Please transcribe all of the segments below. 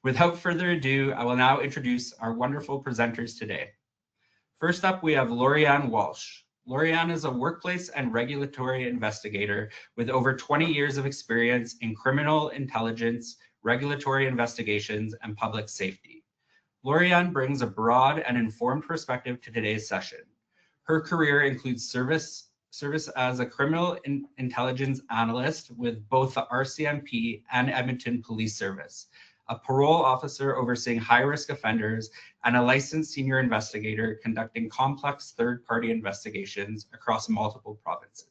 Without further ado, I will now introduce our wonderful presenters today. First up, we have Lorianne Walsh. Lorianne is a workplace and regulatory investigator with over 20 years of experience in criminal intelligence, regulatory investigations, and public safety. Lorianne brings a broad and informed perspective to today's session. Her career includes service as a criminal intelligence analyst with both the RCMP and Edmonton Police Service, a parole officer overseeing high-risk offenders, and a licensed senior investigator conducting complex third-party investigations across multiple provinces.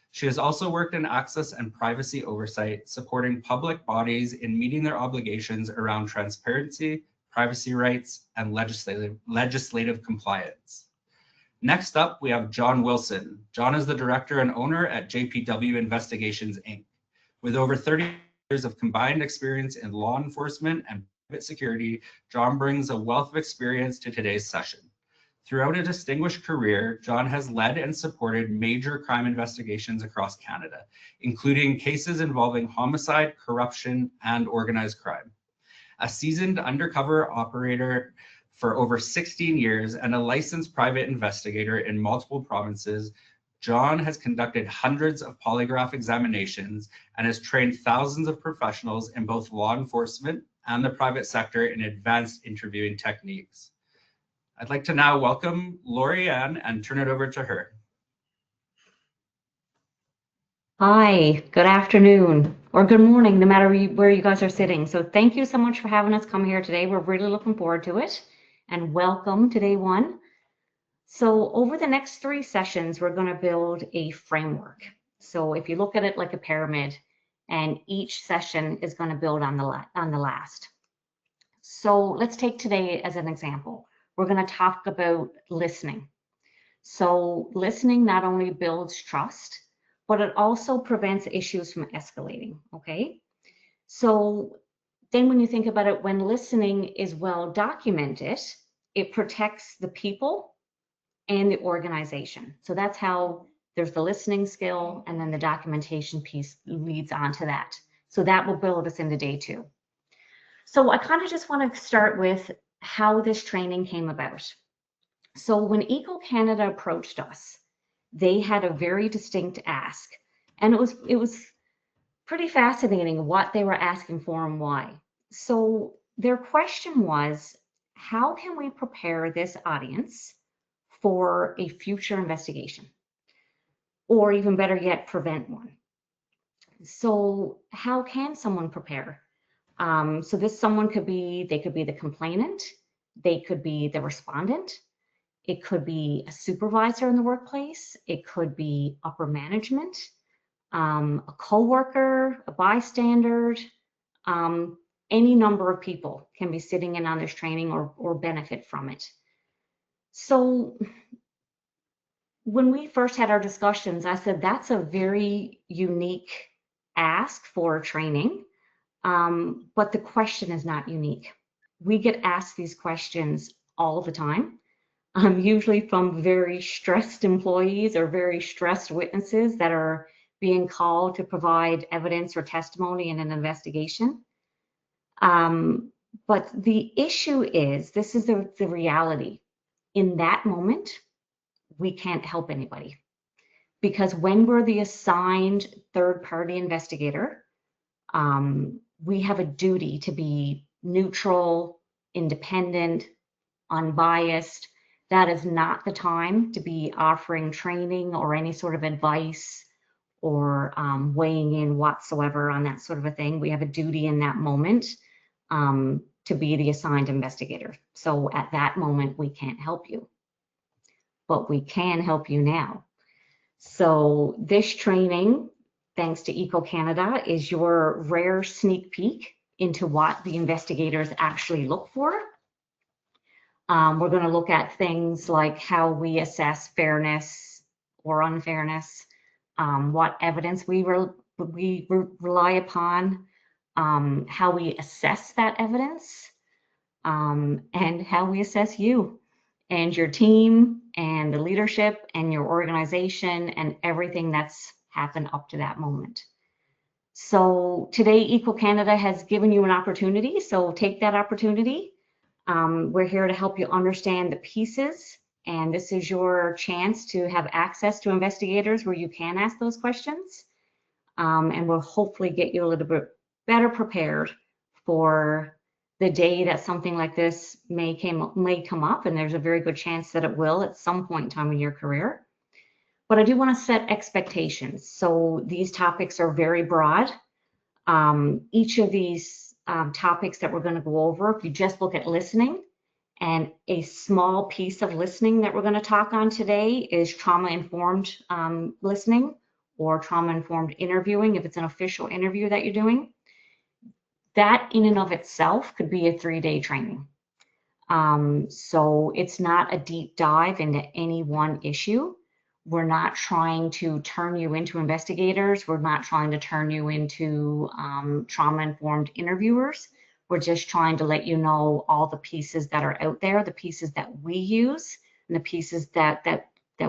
She has also worked in access and privacy oversight, supporting public bodies in meeting their obligations around transparency, privacy rights, and legislative compliance. Next up, we have John Wilson. John is the director and owner at JPW Investigations, Inc. With over 30 years of combined experience in law enforcement and private security, John brings a wealth of experience to today's session. Throughout a distinguished career, John has led and supported major crime investigations across Canada, including cases involving homicide, corruption, and organized crime. A seasoned undercover operator for over 16 years and a licensed private investigator in multiple provinces, John has conducted hundreds of polygraph examinations and has trained thousands of professionals in both law enforcement and the private sector in advanced interviewing techniques. I'd like to now welcome Lorianne and turn it over to her. Hi, good afternoon or good morning, no matter where you guys are sitting. So thank you so much for having us come here today. We're really looking forward to it, and welcome to day one. So over the next 3 sessions, we're going to build a framework. So if you look at it like a pyramid, and each session is going to build on the last. So let's take today as an example. We're going to talk about listening. So listening not only builds trust, but it also prevents issues from escalating, okay? So then when you think about it, when listening is well documented, it protects the people and the organization. So that's how there's the listening skill, and then the documentation piece leads on to that. So that will build us into day 2. So I kind of just want to start with how this training came about. So when Eco Canada approached us, they had a very distinct ask, and it was pretty fascinating what they were asking for and why. So their question was, how can we prepare this audience for a future investigation, or even better yet, prevent one? So how can someone prepare? So this someone could be, they could be the complainant, they could be the respondent, it could be a supervisor in the workplace, it could be upper management, a coworker, a bystander, any number of people can be sitting in on this training or benefit from it. So when we first had our discussions, I said that's a very unique ask for training, but the question is not unique. We get asked these questions all the time, usually from very stressed employees or very stressed witnesses that are being called to provide evidence or testimony in an investigation. But the issue is, this is the reality. In that moment, we can't help anybody, because when we're the assigned third-party investigator, we have a duty to be neutral, independent, unbiased. That is not the time to be offering training or any sort of advice or weighing in whatsoever on that sort of a thing. We have a duty in that moment to be the assigned investigator. So at that moment, we can't help you, but we can help you now. So this training, thanks to Eco Canada, is your rare sneak peek into what the investigators actually look for. We're going to look at things like how we assess fairness or unfairness, what evidence we rely upon, how we assess that evidence, and how we assess you and your team and the leadership and your organization and everything that's happened up to that moment. So today, Equal Canada has given you an opportunity, so take that opportunity. We're here to help you understand the pieces, and this is your chance to have access to investigators where you can ask those questions, and we'll hopefully get you a little bit better prepared for the day that something like this may come up, and there's a very good chance that it will at some point in time in your career. But I do want to set expectations. So these topics are very broad. Each of these topics that we're going to go over, if you just look at listening, and a small piece of listening that we're going to talk on today is trauma-informed listening or trauma-informed interviewing, if it's an official interview that you're doing. That in and of itself could be a 3-day training. So it's not a deep dive into any one issue. We're not trying to turn you into investigators. We're not trying to turn you into trauma-informed interviewers. We're just trying to let you know all the pieces that are out there, the pieces that we use, and the pieces that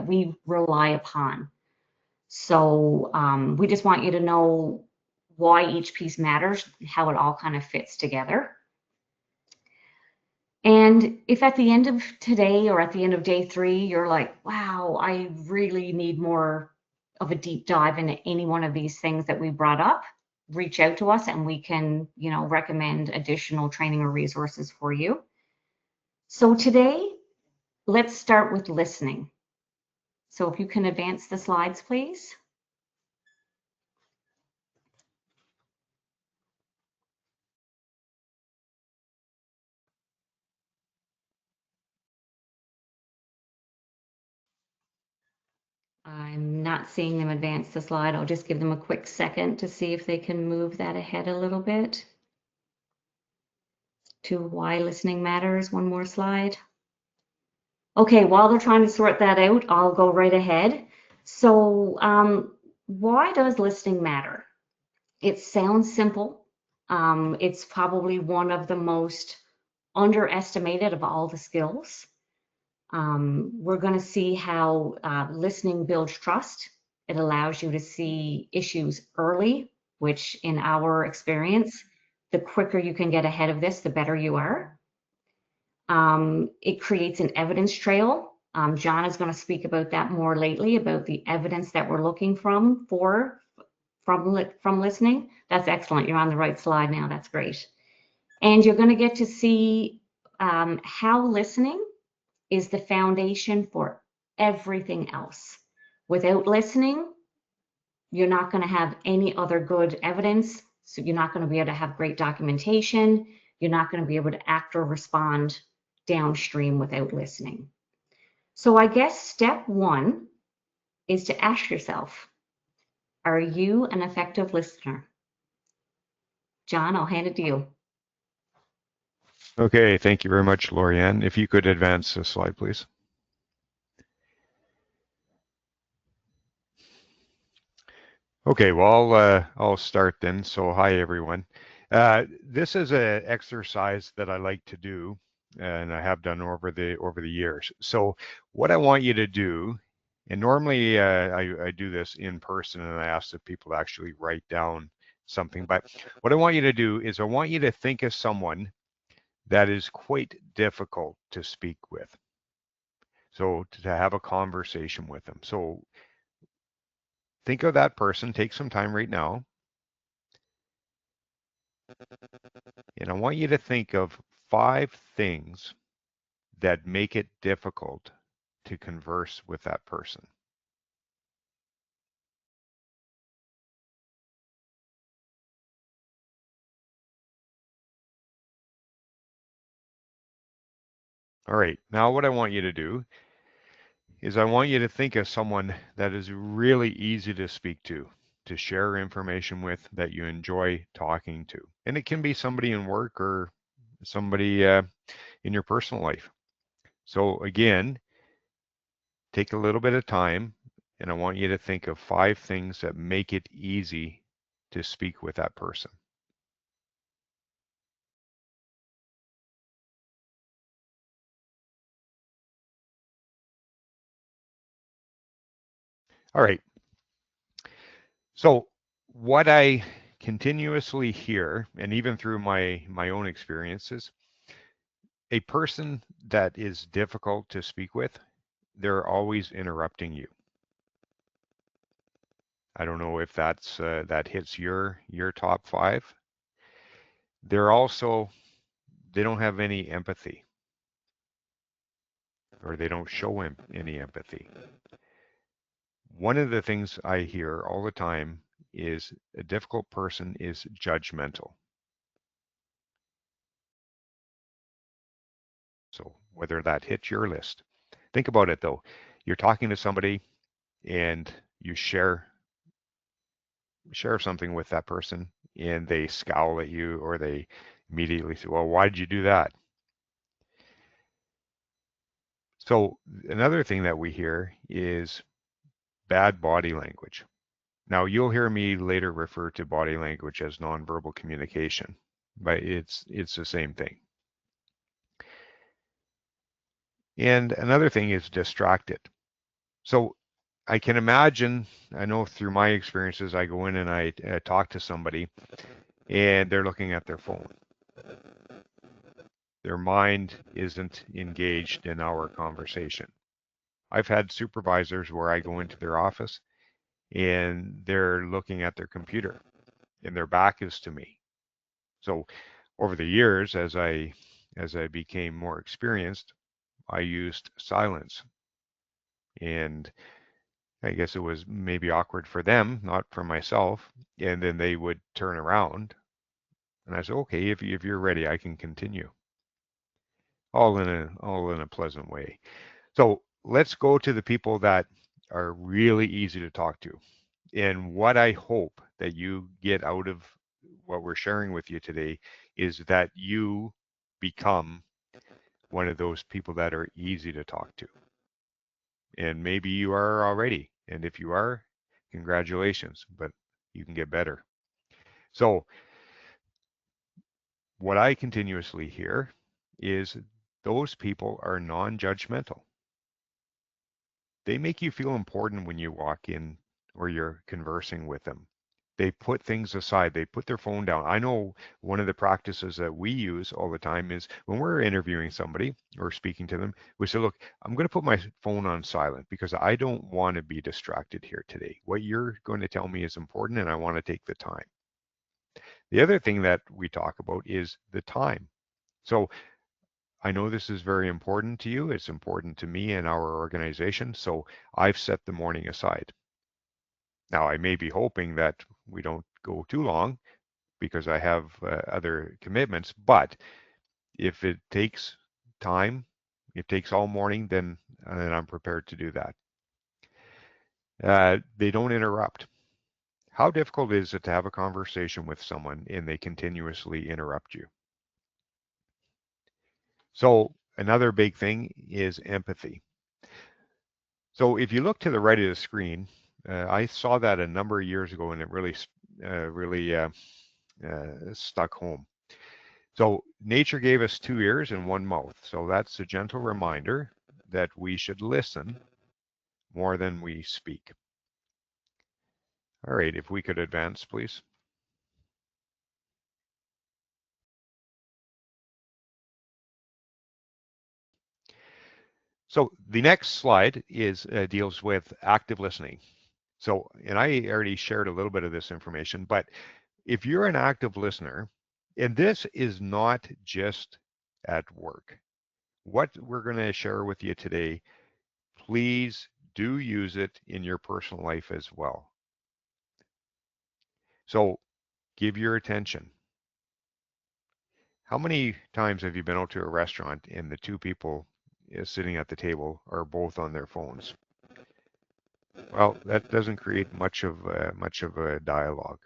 we rely upon. So we just want you to know why each piece matters, how it all kind of fits together. And if at the end of today or at the end of day 3, you're like, wow, I really need more of a deep dive into any one of these things that we brought up, reach out to us and we can, recommend additional training or resources for you. So today, let's start with listening. So if you can advance the slides, please. I'm not seeing them advance the slide. I'll just give them a quick second to see if they can move that ahead a little bit to why listening matters. One more slide. Okay, while they're trying to sort that out, I'll go right ahead. So why does listening matter? It sounds simple. It's probably one of the most underestimated of all the skills. We're going to see how listening builds trust. It allows you to see issues early, which in our experience, the quicker you can get ahead of this, the better you are. It creates an evidence trail. John is going to speak about that more lately, about the evidence that we're looking from listening. That's excellent. You're on the right slide now. That's great. And you're going to get to see how listening is the foundation for everything else. Without listening, you're not going to have any other good evidence. So you're not going to be able to have great documentation. You're not going to be able to act or respond downstream without listening. So I guess step 1 is to ask yourself, are you an effective listener? John, I'll hand it to you. Okay, thank you very much, Lorianne. If you could advance the slide, please. Okay, well, I'll start then. So hi, everyone. This is an exercise that I like to do, and I have done over the years. So what I want you to do, and normally I do this in person, and I ask the people to actually write down something. But what I want you to do is I want you to think of someone that is quite difficult to speak with. So to have a conversation with them. So think of that person, take some time right now. And I want you to think of 5 things that make it difficult to converse with that person. All right, now what I want you to do is I want you to think of someone that is really easy to speak to share information with, that you enjoy talking to. And it can be somebody in work or somebody in your personal life. So again, take a little bit of time, and I want you to think of 5 things that make it easy to speak with that person. All right. So what I continuously hear, and even through my own experiences, a person that is difficult to speak with, they're always interrupting you. I don't know if that hits your top five. They're also, they don't have any empathy, or they don't show any empathy. One of the things I hear all the time is a difficult person is judgmental. So whether that hits your list, think about it though. You're talking to somebody and you share something with that person and they scowl at you, or they immediately say, well, why did you do that? So another thing that we hear is bad body language. Now you'll hear me later refer to body language as nonverbal communication, but it's the same thing. And another thing is distracted. So I can imagine, I know through my experiences, I go in and I talk to somebody and they're looking at their phone. Their mind isn't engaged in our conversation. I've had supervisors where I go into their office and they're looking at their computer and their back is to me. So over the years, as I became more experienced, I used silence. And I guess it was maybe awkward for them, not for myself. And then they would turn around and I said, okay, if you're ready, I can continue. All in a pleasant way. So let's go to the people that are really easy to talk to. And what I hope that you get out of what we're sharing with you today is that you become one of those people that are easy to talk to. And maybe you are already. And if you are, congratulations, but you can get better. So what I continuously hear is those people are non-judgmental. They make you feel important when you walk in or you're conversing with them. They put things aside. They put their phone down. I know one of the practices that we use all the time is when we're interviewing somebody or speaking to them, we say, look, I'm going to put my phone on silent because I don't want to be distracted here today. What you're going to tell me is important and I want to take the time. The other thing that we talk about is the time. So I know this is very important to you. It's important to me and our organization. So I've set the morning aside. Now, I may be hoping that we don't go too long because I have other commitments, but if it takes time, it takes all morning, then I'm prepared to do that. They don't interrupt. How difficult is it to have a conversation with someone and they continuously interrupt you? So another big thing is empathy. So if you look to the right of the screen, I saw that a number of years ago and it really stuck home. So nature gave us 2 ears and 1 mouth. So that's a gentle reminder that we should listen more than we speak. All right, if we could advance, please. So the next slide is deals with active listening. So, and I already shared a little bit of this information, but if you're an active listener, and this is not just at work, what we're going to share with you today, please do use it in your personal life as well. So give your attention. How many times have you been out to a restaurant and the two people sitting at the table are both on their phones? Well, that doesn't create much of a dialogue.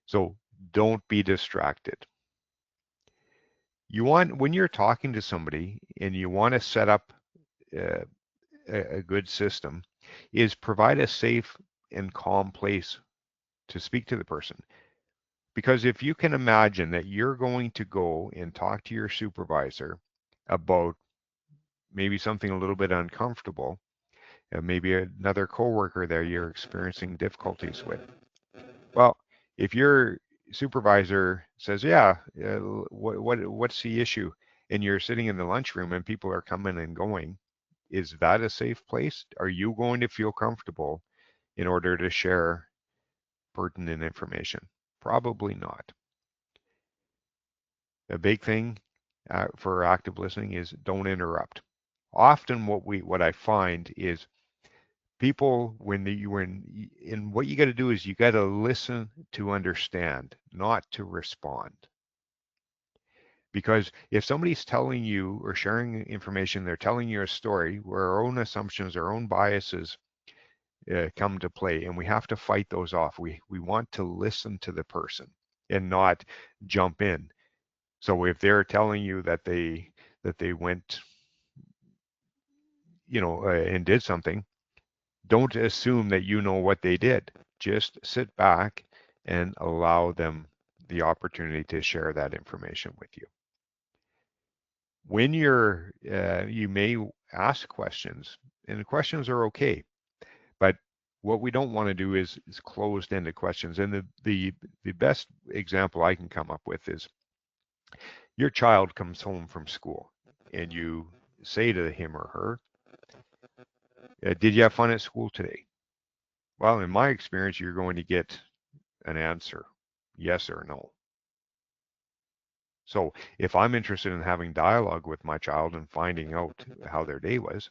So don't be distracted. You want, when you're talking to somebody and you want to set up uh, a good system, is provide a safe and calm place to speak to the person. Because if you can imagine that you're going to go and talk to your supervisor about maybe something a little bit uncomfortable, maybe another coworker that you're experiencing difficulties with. Well, If your supervisor says, yeah, what's the issue? And you're sitting in the lunchroom and people are coming and going, is that a safe place? Are you going to feel comfortable in order to share pertinent information? Probably not. A big thing for active listening is don't interrupt. Often what I find is people when what you got to do is you got to listen to understand, not to respond. Because if somebody's telling you or sharing information, they're telling you a story where our own assumptions, our own biases come to play, and we have to fight those off. We want to listen to the person and not jump in. So if they're telling you that they went, and did something, don't assume that you know what they did. Just sit back and allow them the opportunity to share that information with you. When you may ask questions, and the questions are okay, but what we don't want to do is closed-ended questions. And the best example I can come up with is your child comes home from school and you say to him or her, did you have fun at school today? Well, in my experience, you're going to get an answer, yes or no. So if I'm interested in having dialogue with my child and finding out how their day was,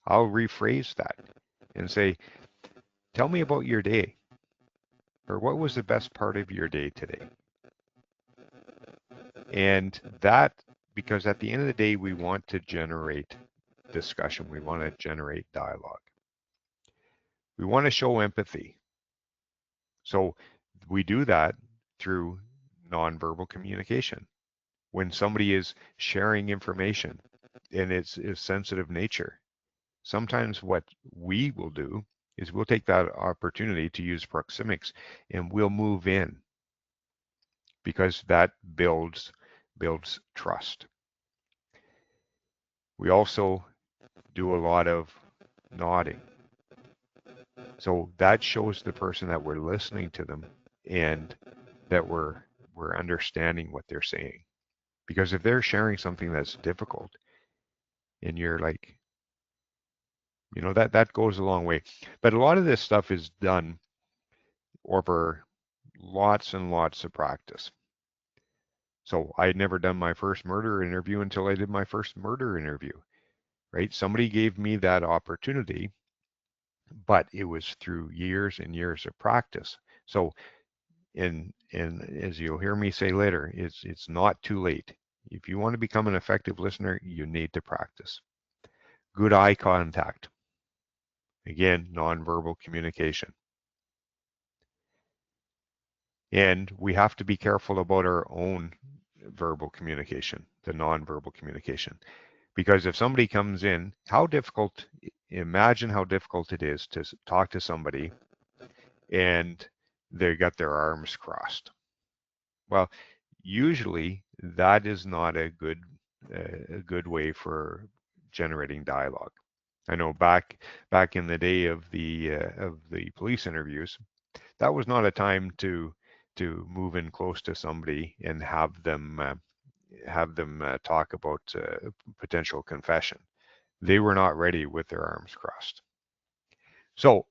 I'll rephrase that and say, tell me about your day, or what was the best part of your day today? And that, because at the end of the day, we want to generate discussion. We want to generate dialogue. We want to show empathy. So we do that through nonverbal communication. When somebody is sharing information and it's sensitive nature, sometimes what we will do is we'll take that opportunity to use proxemics and we'll move in because that builds trust. We also do a lot of nodding. So that shows the person that we're listening to them and that we're understanding what they're saying. Because if they're sharing something that's difficult and you're like, that goes a long way. But a lot of this stuff is done over lots and lots of practice. So I had never done my first murder interview until I did my first murder interview, right? Somebody gave me that opportunity, but it was through years and years of practice. So, and as you'll hear me say later, it's not too late. If you want to become an effective listener, you need to practice. Good eye contact. Again, nonverbal communication. And we have to be careful about our own verbal communication, the nonverbal communication. Because if somebody comes in, imagine how difficult it is to talk to somebody and they got their arms crossed. Well, usually that is not a good way for generating dialogue. I know back in the day of the police interviews, that was not a time to move in close to somebody and have them talk about potential confession. They were not ready with their arms crossed. So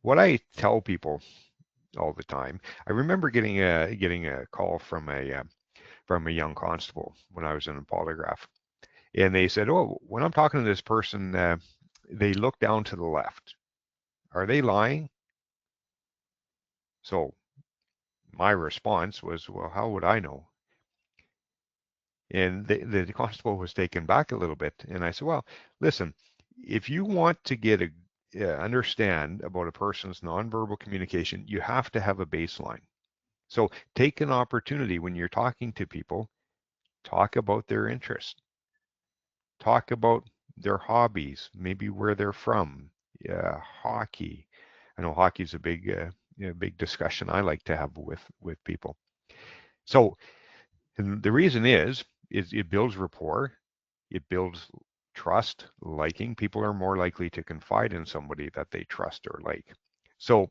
what I tell people all the time, I remember getting a call from a young constable when I was in a polygraph, and they said, "Oh, when I'm talking to this person, they look down to the left. Are they lying?" So my response was, "Well, how would I know?" And the constable was taken back a little bit, and I said, "Well, listen, if you want to get understand about a person's nonverbal communication, you have to have a baseline. So take an opportunity when you're talking to people, talk about their interests, talk about their hobbies, maybe where they're from, hockey. I know hockey is a big discussion I like to have with people. So and the reason is it builds rapport, it builds trust, liking. People are more likely to confide in somebody that they trust or like. So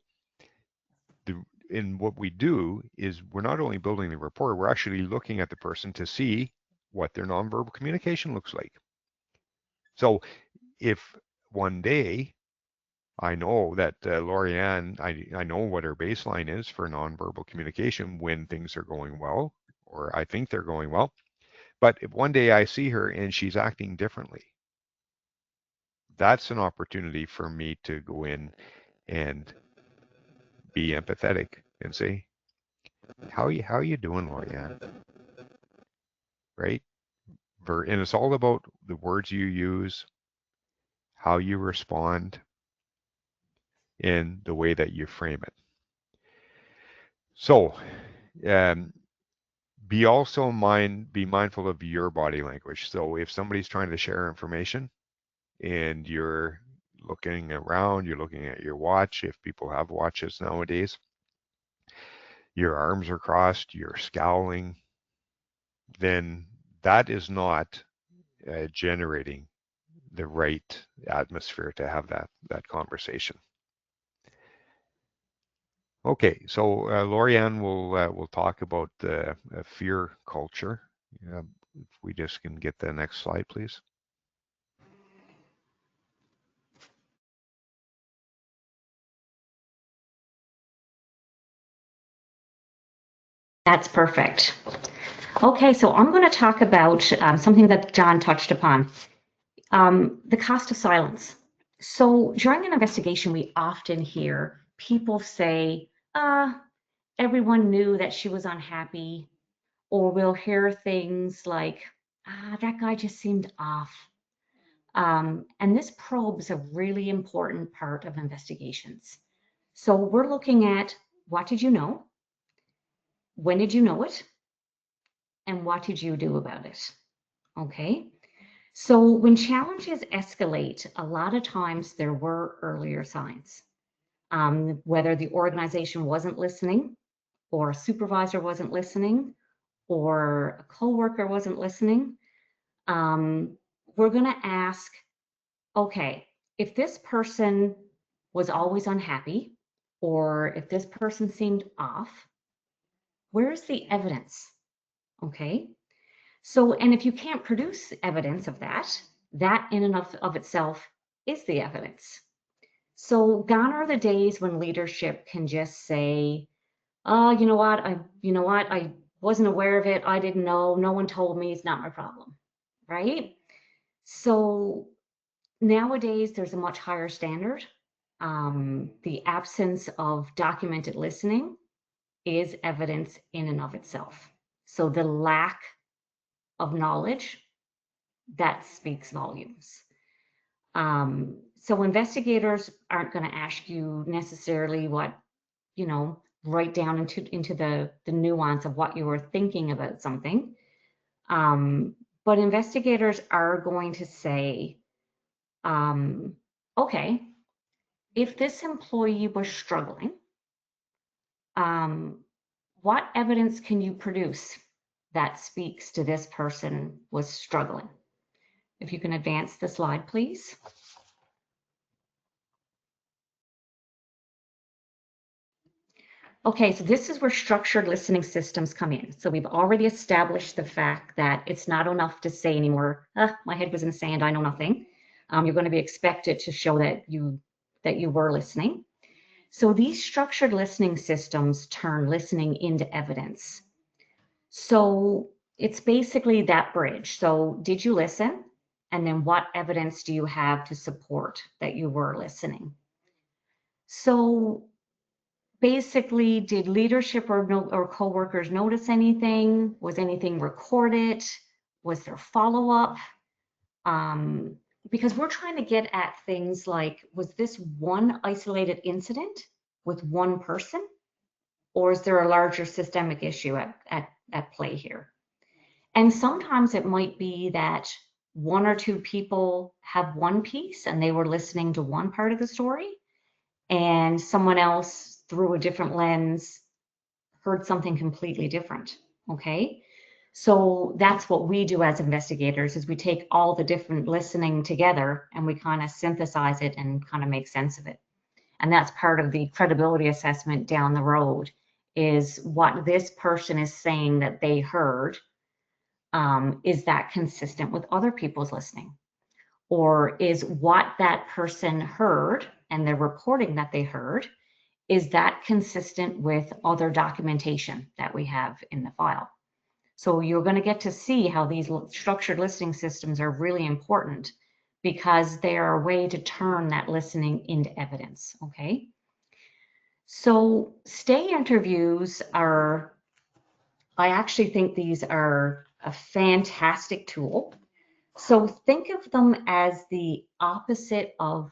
in what we do is we're not only building the rapport, we're actually looking at the person to see what their nonverbal communication looks like. So if one day I know that Lorianne, I know what her baseline is for nonverbal communication when things are going well, or I think they're going well. But if one day I see her and she's acting differently, that's an opportunity for me to go in and be empathetic and say, how you doing, Lorianne? Right? And it's all about the words you use, how you respond, and the way that you frame it. So, um, be mindful of your body language. So if somebody's trying to share information and you're looking around, you're looking at your watch, if people have watches nowadays, your arms are crossed, you're scowling, then that is not generating the right atmosphere to have that conversation. Okay, so Lorianne will talk about fear culture. If we just can get the next slide, please. That's perfect. Okay, so I'm going to talk about something that John touched upon, the cost of silence. So during an investigation, we often hear people say, everyone knew that she was unhappy, or we'll hear things like, that guy just seemed off. And this probes a really important part of investigations. So we're looking at, what did you know? When did you know it? And what did you do about it? Okay. So when challenges escalate, a lot of times there were earlier signs, whether the organization wasn't listening, or a supervisor wasn't listening, or a coworker wasn't listening. We're going to ask, okay, if this person was always unhappy, or if this person seemed off, where's the evidence? Okay. So, and if you can't produce evidence of that, that in and of itself is the evidence. So gone are the days when leadership can just say, oh, you know what, I wasn't aware of it, I didn't know, no one told me, it's not my problem, right? So nowadays there's a much higher standard. The absence of documented listening is evidence in and of itself. So the lack of knowledge, that speaks volumes. So investigators aren't going to ask you necessarily what, right down into the nuance of what you were thinking about something. But investigators are going to say, okay, if this employee was struggling, what evidence can you produce that speaks to this person was struggling? If you can advance the slide, please. Okay, so this is where structured listening systems come in. So we've already established the fact that it's not enough to say anymore, my head was in the sand, I know nothing. You're going to be expected to show that you were listening. So these structured listening systems turn listening into evidence. So it's basically that bridge. So did you listen? And then what evidence do you have to support that you were listening? So basically, did leadership or coworkers notice anything? Was anything recorded? Was there follow-up? Because we're trying to get at things like, was this one isolated incident with one person? Or is there a larger systemic issue at play here? And sometimes it might be that one or two people have one piece and they were listening to one part of the story, and someone else through a different lens heard something completely different. Okay. So that's what we do as investigators, is we take all the different listening together and we kind of synthesize it and kind of make sense of it. And that's part of the credibility assessment down the road, is what this person is saying that they heard. Is that consistent with other people's listening? Or is what that person heard and they're reporting that they heard, is that consistent with other documentation that we have in the file? So you're going to get to see how these structured listening systems are really important, because they are a way to turn that listening into evidence, okay? So stay interviews are, I actually think these are a fantastic tool. So think of them as the opposite of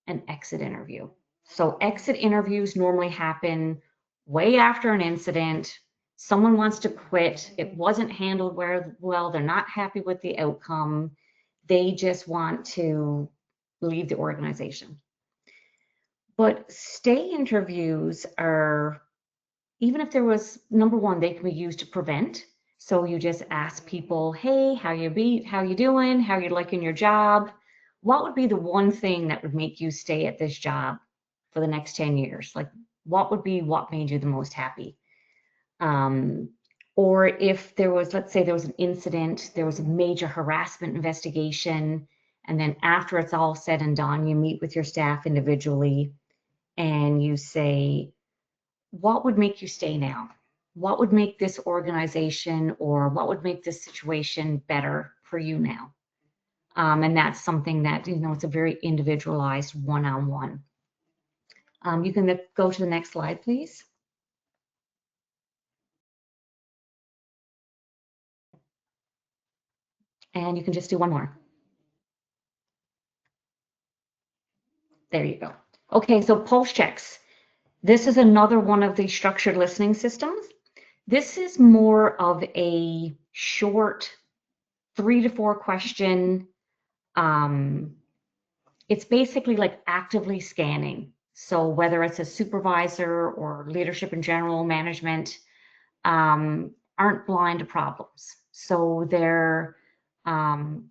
an exit interview. So exit interviews normally happen way after an incident. Someone wants to quit. It wasn't handled well. They're not happy with the outcome. They just want to leave the organization. But stay interviews are, even if there was, number one, they can be used to prevent. So you just ask people, hey, how you doing? How you liking your job? What would be the one thing that would make you stay at this job for the next 10 years? Like, what would be what made you the most happy? Or if there was, let's say there was an incident, there was a major harassment investigation, and then after it's all said and done, you meet with your staff individually and you say, what would make you stay now? What would make this organization, or what would make this situation better for you now? And that's something that, it's a very individualized one-on-one. You can go to the next slide, please. And you can just do one more. There you go. Okay, so pulse checks. This is another one of the structured listening systems. This is more of a short 3 to 4 question. It's basically like actively scanning. So whether it's a supervisor or leadership in general, management, aren't blind to problems. So they're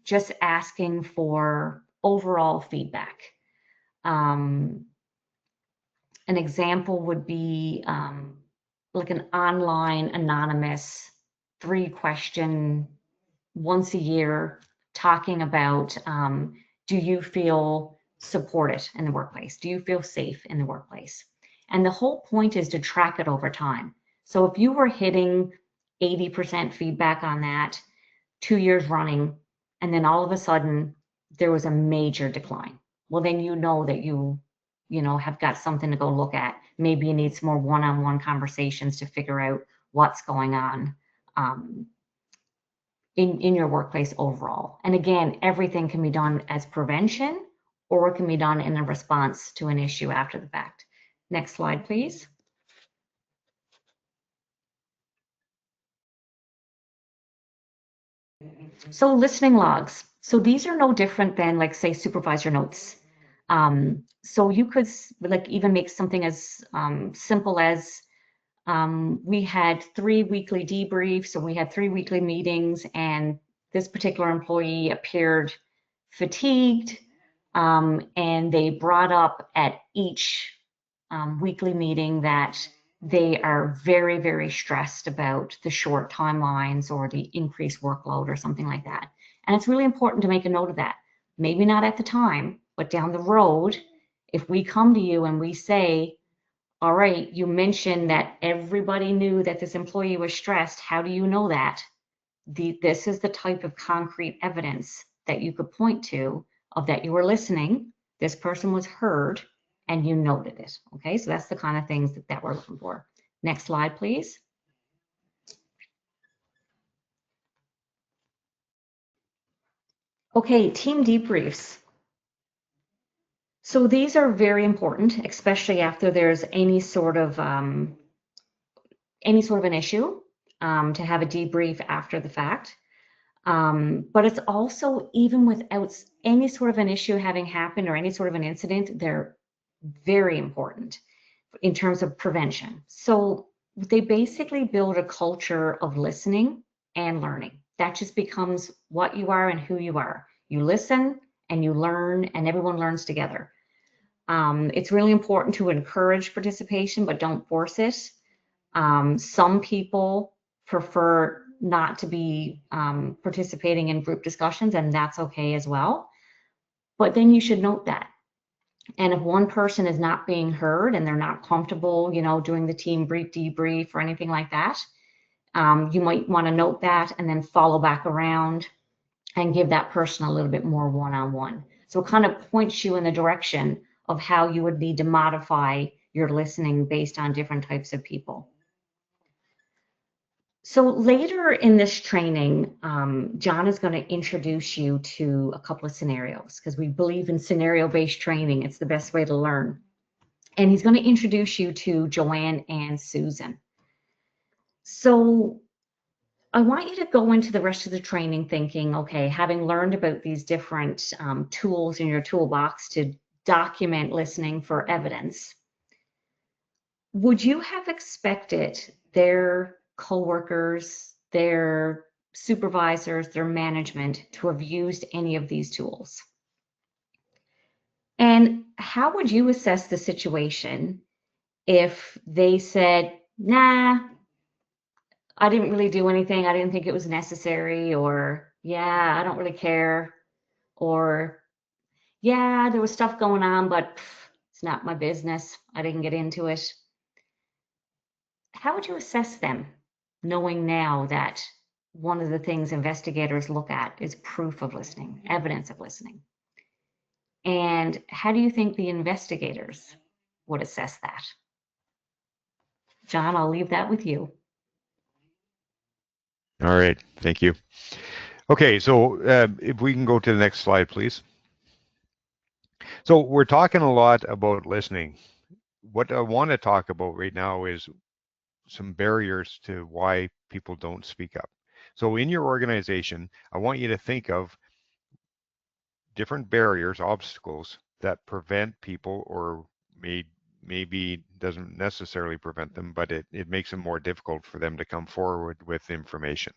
just asking for overall feedback. An example would be like an online anonymous 3-question once a year, talking about, do you feel supported in the workplace? Do you feel safe in the workplace? And the whole point is to track it over time. So if you were hitting 80% feedback on that 2 years running, and then all of a sudden there was a major decline, well, then you know that you have got something to go look at. Maybe you need some more one-on-one conversations to figure out what's going on in your workplace overall. And again, everything can be done as prevention, or it can be done in a response to an issue after the fact. Next slide, please. So listening logs. So these are no different than, like, say, supervisor notes. So you could like even make something as simple as we had 3 weekly debriefs, and we had 3 weekly meetings, and this particular employee appeared fatigued, and they brought up at each weekly meeting that they are very, very stressed about the short timelines or the increased workload or something like that. And it's really important to make a note of that. Maybe not at the time, but down the road, if we come to you and we say, all right, you mentioned that everybody knew that this employee was stressed. How do you know that? This is the type of concrete evidence that you could point to of that you were listening, this person was heard, and you noted it. Okay, so that's the kind of things that we're looking for. Next slide, please. Okay, team debriefs. So these are very important, especially after there's any sort of an issue, to have a debrief after the fact. But it's also, even without any sort of an issue having happened or any sort of an incident, they're very important in terms of prevention. So they basically build a culture of listening and learning. That just becomes what you are and who you are. You listen and you learn, and everyone learns together. It's really important to encourage participation, but don't force it. Some people prefer not to be participating in group discussions, and that's okay as well. But then you should note that. And if one person is not being heard and they're not comfortable, doing the team debrief or anything like that, you might want to note that and then follow back around and give that person a little bit more one-on-one. So it kind of points you in the direction of how you would need to modify your listening based on different types of people. So later in this training, John is going to introduce you to a couple of scenarios because we believe in scenario-based training. It's the best way to learn. And he's going to introduce you to Joanne and Susan. So I want you to go into the rest of the training thinking, okay, having learned about these different tools in your toolbox to document listening for evidence, would you have expected their coworkers, their supervisors, their management to have used any of these tools? And how would you assess the situation if they said, nah, I didn't really do anything, I didn't think it was necessary, or yeah, I don't really care, or yeah, there was stuff going on, but it's not my business, I didn't get into it? How would you assess them, knowing now that one of the things investigators look at is proof of listening, evidence of listening? And how do you think the investigators would assess that? John, I'll leave that with you. All right, thank you. Okay, so if we can go to the next slide, please. So we're talking a lot about listening. What I want to talk about right now is some barriers to why people don't speak up. So in your organization, I want you to think of different barriers, obstacles that prevent people, or maybe doesn't necessarily prevent them, but it makes it more difficult for them to come forward with information.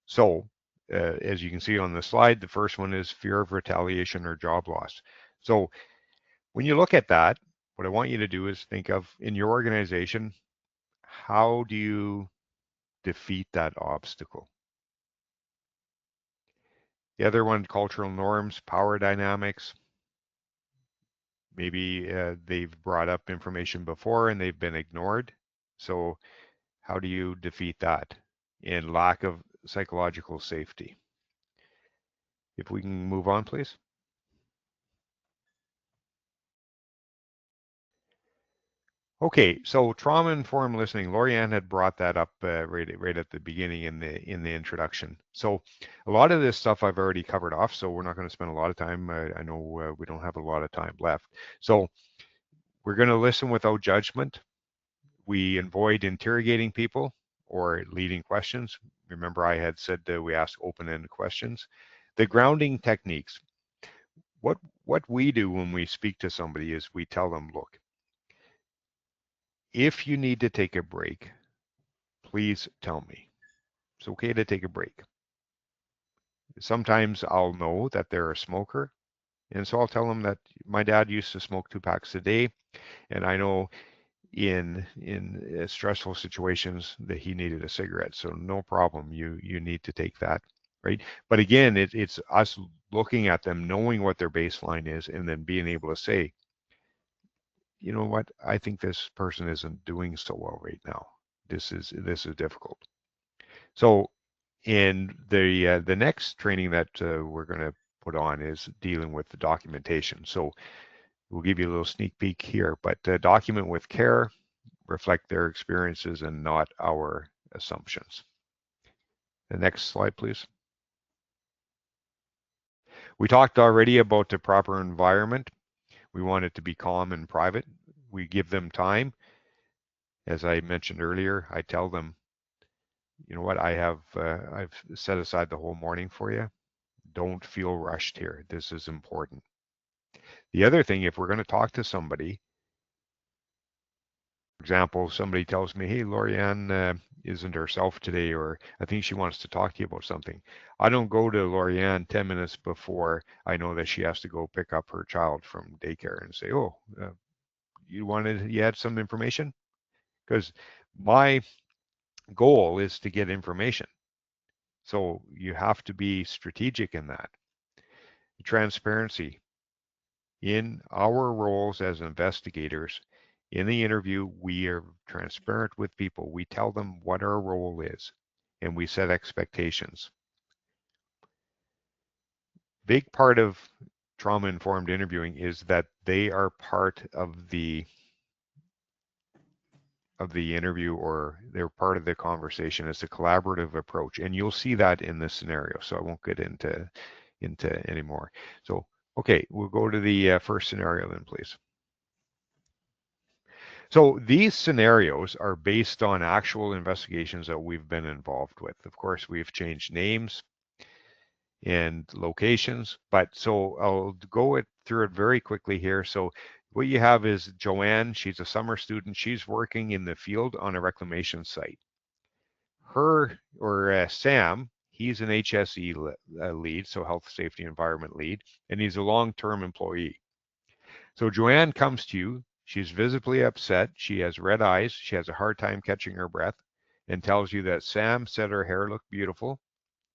So as you can see on the slide, the first one is fear of retaliation or job loss. So when you look at that, what I want you to do is think of, in your organization, how do you defeat that obstacle? The other one, cultural norms, power dynamics. Maybe they've brought up information before and they've been ignored. So how do you defeat that? And lack of psychological safety. If we can move on, please. Okay, so trauma-informed listening. Lorianne had brought that up right at the beginning in the introduction. So a lot of this stuff I've already covered off, so we're not going to spend a lot of time. I know we don't have a lot of time left. So we're going to listen without judgment. We avoid interrogating people or leading questions. Remember, I had said that we ask open-ended questions. The grounding techniques. What we do when we speak to somebody is we tell them, look, if you need to take a break, please tell me. It's okay to take a break. Sometimes I'll know that they're a smoker, and so I'll tell them that my dad used to smoke 2 packs a day, and I know in stressful situations that he needed a cigarette. So no problem, you need to take that, right? But again, it's us looking at them, knowing what their baseline is, and then being able to say, you know what, I think this person isn't doing so well right now. This is difficult. So in the next training that we're going to put on is dealing with the documentation. So we'll give you a little sneak peek here, but document with care, reflect their experiences and not our assumptions. The next slide, please. We talked already about the proper environment. We want it to be calm and private. We give them time. As I mentioned earlier, I tell them, you know what, I've set aside the whole morning for you. Don't feel rushed here. This is important. The other thing, if we're going to talk to somebody, example, somebody tells me, hey, Lorianne isn't herself today, or I think she wants to talk to you about something. I don't go to Lorianne 10 minutes before I know that she has to go pick up her child from daycare and say, oh, you had some information? Because my goal is to get information. So you have to be strategic in that. Transparency. In our roles as investigators, in the interview, we are transparent with people. We tell them what our role is and we set expectations. Big part of trauma-informed interviewing is that they are part of the interview, or they're part of the conversation. It's a collaborative approach, and you'll see that in this scenario, so I won't get into any more. So okay, we'll go to the first scenario then, please. So these scenarios are based on actual investigations that we've been involved with. Of course, we've changed names and locations, but so I'll go through it very quickly here. So what you have is Joanne. She's a summer student. She's working in the field on a reclamation site. Sam, he's an HSE lead, so health, safety, environment lead, and he's a long-term employee. So Joanne comes to you. She's visibly upset. She has red eyes. She has a hard time catching her breath, and tells you that Sam said her hair looked beautiful,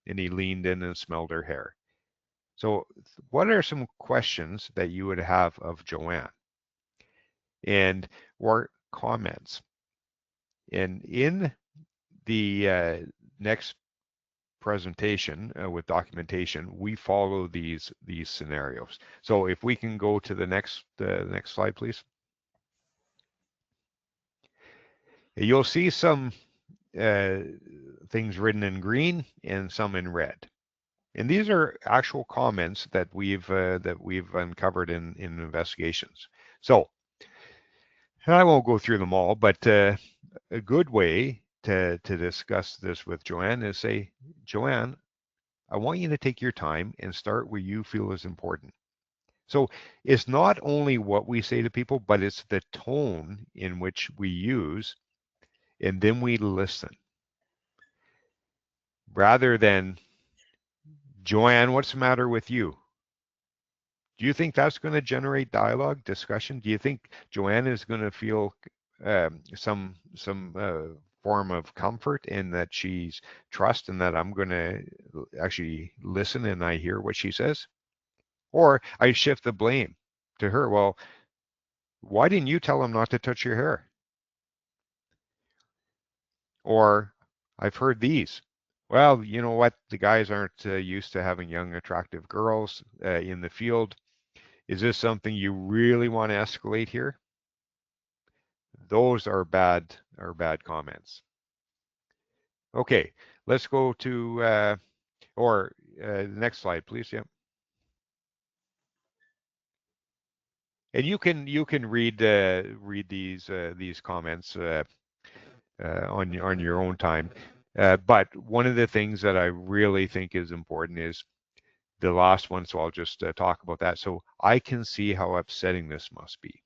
and he leaned in and smelled her hair. So what are some questions that you would have of Joanne? And or comments? And in the next presentation with documentation, we follow these scenarios. So if we can go to the next slide, please. You'll see some things written in green and some in red. And these are actual comments that we've uncovered in investigations. So, and I won't go through them all, but a good way to discuss this with Joanne is say, Joanne, I want you to take your time and start where you feel is important. So it's not only what we say to people, but it's the tone in which we use, and then we listen. Rather than, Joanne, what's the matter with you? Do you think that's going to generate dialogue, discussion? Do you think Joanne is going to feel some form of comfort in that she's trust and that I'm going to actually listen and I hear what she says? Or I shift the blame to her. Well, why didn't you tell him not to touch your hair? Or I've heard these. Well, you know what? The guys aren't used to having young, attractive girls in the field. Is this something you really want to escalate here? Those are bad comments. Okay, let's go to next slide, please. Yeah. And you can read these comments on your own time. But one of the things that I really think is important is the last one, so I'll just talk about that. So I can see how upsetting this must be.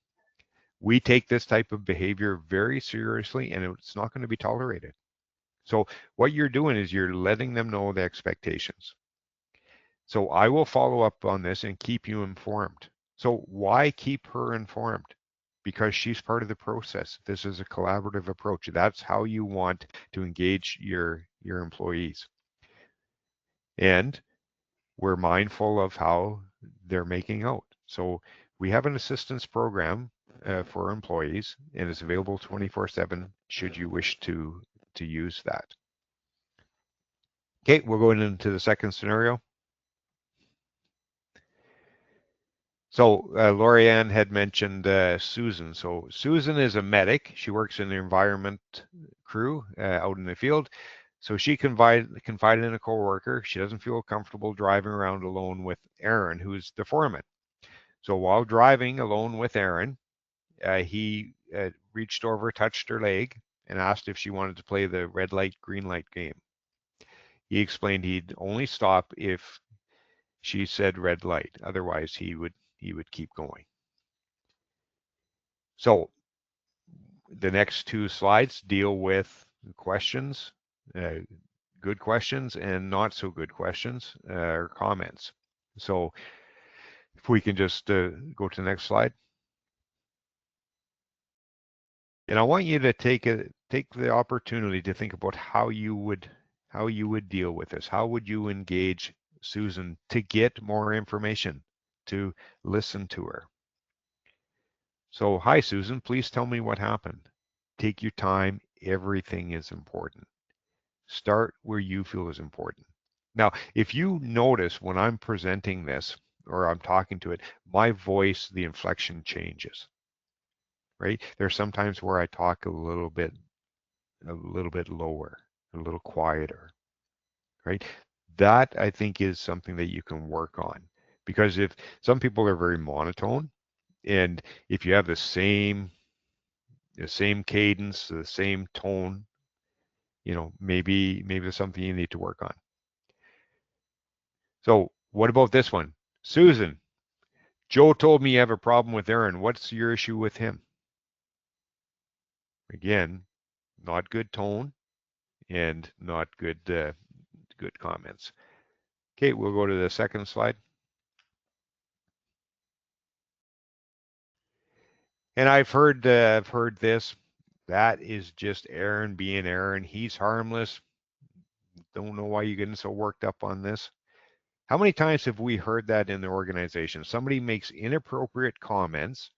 We take this type of behavior very seriously, and it's not going to be tolerated. So what you're doing is you're letting them know the expectations. So I will follow up on this and keep you informed. So why keep her informed? Because she's part of the process. This is a collaborative approach. That's how you want to engage your employees. And we're mindful of how they're making out. So we have an assistance program for employees, and it's available 24/7 should you wish to use that. Okay, we're going into the second scenario. So Lorianne had mentioned Susan. So Susan is a medic. She works in the environment crew out in the field. So she confided in a coworker. She doesn't feel comfortable driving around alone with Aaron, who's the foreman. So while driving alone with Aaron, he reached over, touched her leg, and asked if she wanted to play the red light, green light game. He explained he'd only stop if she said red light. Otherwise, he would keep going. So the next two slides deal with questions, good questions and not so good questions or comments. So if we can just go to the next slide. And I want you to take the opportunity to think about how you would deal with this. How would you engage Susan to get more information, to listen to her? So, hi Susan, please tell me what happened. Take your time. Everything is important. Start where you feel is important. Now, if you notice when I'm presenting this or I'm talking to it, my voice, the inflection changes, right? There's sometimes where I talk a little bit lower, a little quieter, right? That I think is something that you can work on, because if some people are very monotone, and if you have the same cadence, the same tone, maybe there's something you need to work on. So what about this one? Susan, Joe told me you have a problem with Aaron. What's your issue with him? Again, not good tone and not good comments. Okay, we'll go to the second slide. And I've heard this. That is just Aaron being Aaron. He's harmless. Don't know why you're getting so worked up on this. How many times have we heard that in the organization? Somebody makes inappropriate comments.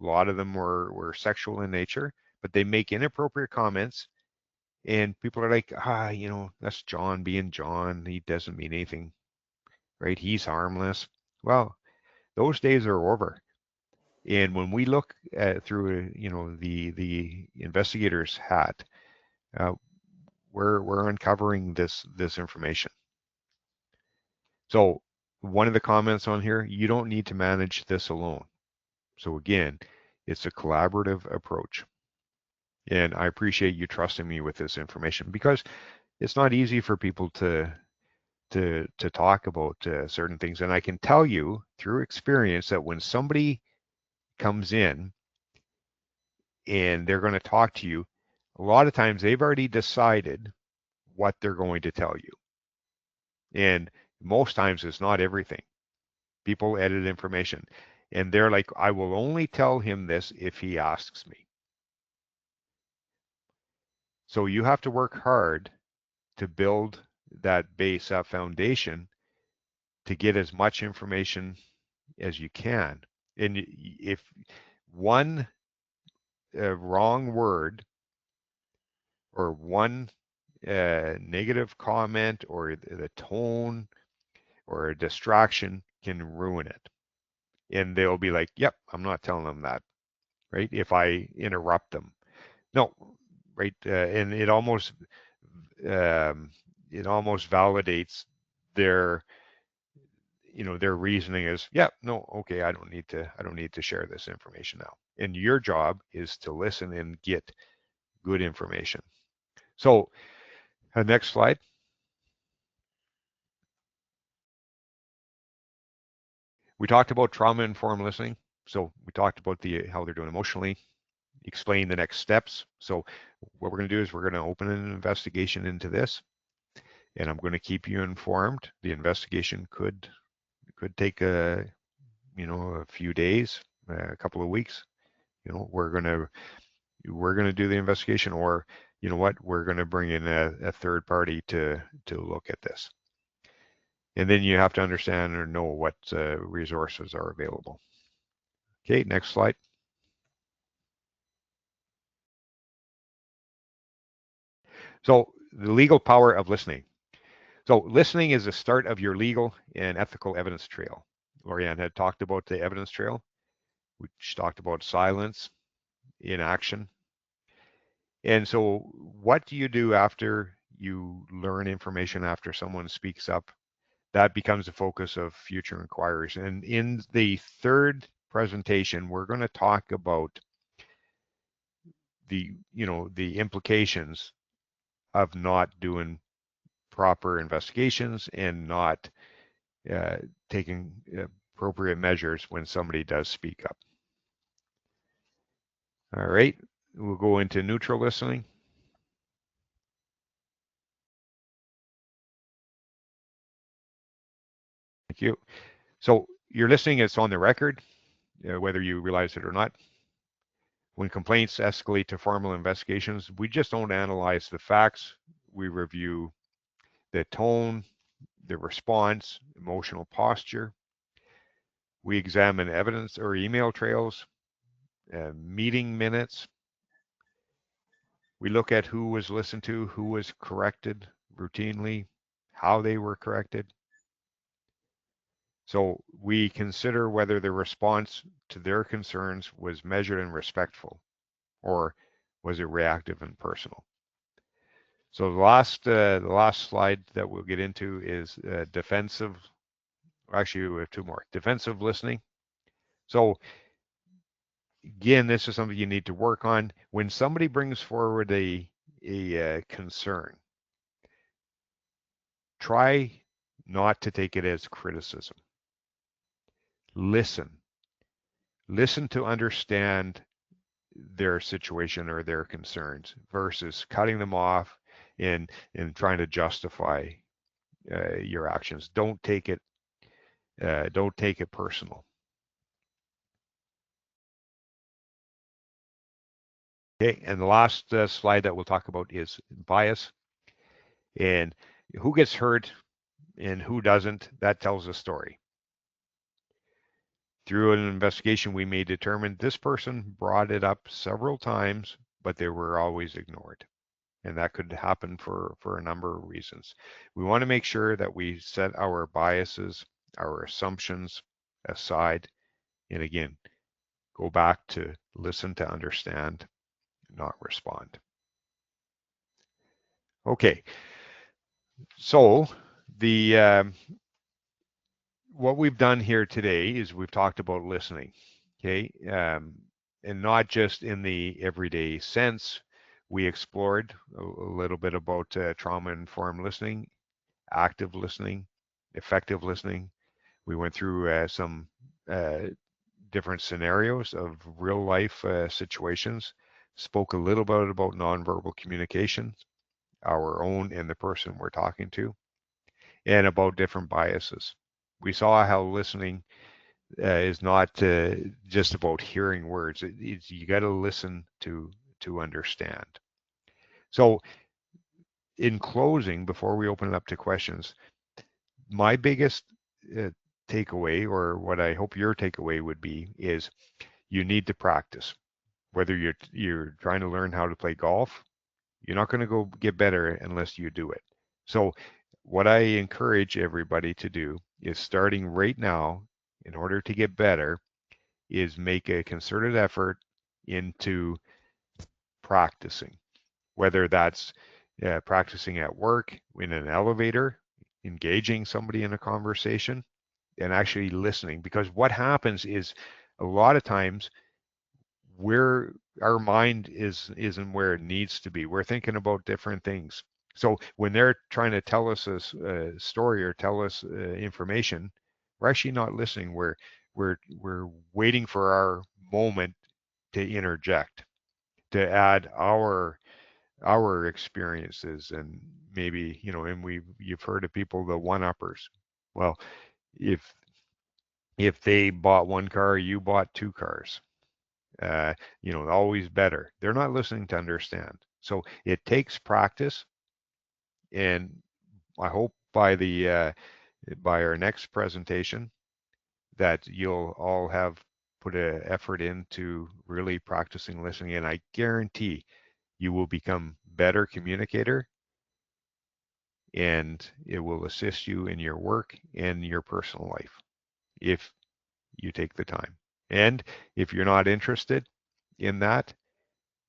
A lot of them were sexual in nature, but they make inappropriate comments, and people are like, that's John being John. He doesn't mean anything, right? He's harmless. Well, those days are over. And when we look through, the investigator's hat, uh, we're uncovering this information. So one of the comments on here, you don't need to manage this alone. So again, it's a collaborative approach. And I appreciate you trusting me with this information, because it's not easy for people to talk about certain things. And I can tell you through experience that when somebody comes in and they're going to talk to you, a lot of times they've already decided what they're going to tell you. And most times it's not everything. People edit information, and they're like, I will only tell him this if he asks me. So you have to work hard to build that base, that foundation, to get as much information as you can. And if one wrong word or one negative comment or the tone or a distraction can ruin it. And they'll be like, yep, I'm not telling them that, right? If I interrupt them. No, right? And it almost validates their their reasoning is, yeah, no, okay, I don't need to share this information now. And your job is to listen and get good information. So next slide. We talked about trauma-informed listening. So we talked about how they're doing emotionally, explain the next steps. So what we're going to do is we're going to open an investigation into this, and I'm going to keep you informed. The investigation could take a few days, a couple of weeks. We're going to do the investigation, or we're going to bring in a third party to look at this. And then you have to understand or know what resources are available. Okay, next slide. So the legal power of listening. So listening is the start of your legal and ethical evidence trail. Lorianne had talked about the evidence trail. We talked about silence, inaction. And so what do you do after you learn information, after someone speaks up? That becomes the focus of future inquiries. And in the third presentation, we're going to talk about the implications of not doing proper investigations and not taking appropriate measures when somebody does speak up. All right, we'll go into neutral listening. Thank you. So your listening is on the record, whether you realize it or not. When complaints escalate to formal investigations, we just don't analyze the facts. We review the tone, the response, emotional posture. We examine evidence or email trails, meeting minutes. We look at who was listened to, who was corrected routinely, how they were corrected. So we consider whether the response to their concerns was measured and respectful, or was it reactive and personal. So the last slide that we'll get into is defensive. Actually, we have two more. Defensive listening. So again, this is something you need to work on. When somebody brings forward a concern, try not to take it as criticism. Listen. Listen to understand their situation or their concerns versus cutting them off and trying to justify your actions. Don't take it personal. Okay, and the last slide that we'll talk about is bias, and who gets hurt and who doesn't. That tells a story. Through an investigation, we may determine this person brought it up several times, but they were always ignored. And that could happen for a number of reasons. We want to make sure that we set our biases, our assumptions aside. And again, go back to listen to understand, not respond. Okay, so the what we've done here today is we've talked about listening, okay, and not just in the everyday sense. We explored a little bit about trauma-informed listening, active listening, effective listening. We went through some different scenarios of real life situations, spoke a little bit about nonverbal communication, our own and the person we're talking to, and about different biases. We saw how listening is not just about hearing words. You got to listen to understand. So, in closing, before we open it up to questions, my biggest takeaway, or what I hope your takeaway would be, is you need to practice. Whether you're trying to learn how to play golf, you're not going to go get better unless you do it. So what I encourage everybody to do is, starting right now, in order to get better, is make a concerted effort into practicing, whether that's practicing at work, in an elevator, engaging somebody in a conversation, and actually listening. Because what happens is, a lot of times, our mind isn't where it needs to be. We're thinking about different things. So when they're trying to tell us a story or tell us information, we're actually not listening. We're waiting for our moment to interject, to add our experiences, and maybe, and you've heard of people, the one-uppers. Well, if they bought one car, you bought two cars. Always better. They're not listening to understand. So it takes practice, and I hope by our next presentation that you'll all have put an effort into really practicing listening, and I guarantee you will become better communicator, and it will assist you in your work and your personal life if you take the time. And if you're not interested in that,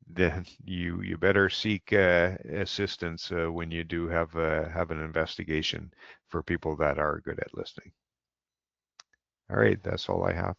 then you better seek assistance when you do have an investigation, for people that are good at listening. All right, that's all I have.